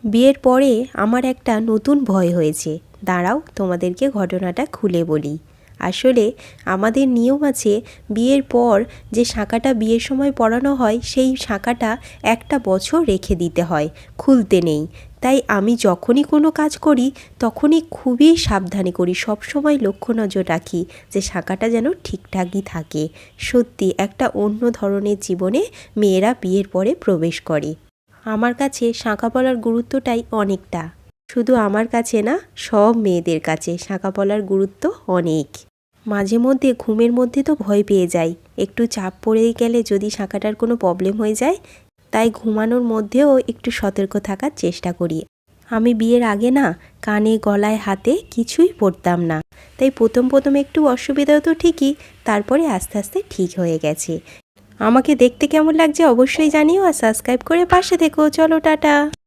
বিয়ের পরে আমার একটা নতুন ভয় হয়েছে। দাঁড়াও তোমাদেরকে ঘটনাটা খুলে বলি। আসলে আমাদের নিয়ম আছে, বিয়ের পর যে শাঁখাটা বিয়ের সময় পরানো হয় সেই শাঁখাটা একটা বছর রেখে দিতে হয়, খুলতে নেই। তাই আমি যখনই কোনো কাজ করি তখনই খুবই সাবধানে করি, সবসময় লক্ষ্য নজর রাখি যে শাঁখাটা যেন ঠিকঠাকই থাকে। সত্যি একটা অন্য ধরনের জীবনে মেয়েরা বিয়ের পরে প্রবেশ করে। আমার কাছে শাঁখা পলার গুরুত্বটাই অনেকটা। শুধু আমার কাছে না, সব মেয়েদের কাছে শাঁখা পলার গুরুত্ব অনেক। মাঝে মধ্যে ঘুমের মধ্যে তো ভয় পেয়ে যাই, একটু চাপ পড়ে গেলে যদি শাঁখাটার কোনো প্রবলেম হয়ে যায়। তাই ঘুমানোর মধ্যেও একটু সতর্ক থাকার চেষ্টা করি। আমি বিয়ের আগে না কানে গলায় হাতে কিছুই পরতাম না। তাই প্রথম একটু অসুবিধা হতো ঠিকই, তারপরে আস্তে আস্তে ঠিক হয়ে গেছে। আমাকে দেখতে কেমন লাগছে অবশ্যই জানিও, আর সাবস্ক্রাইব করে পাশে থেকো। চলো টাটা।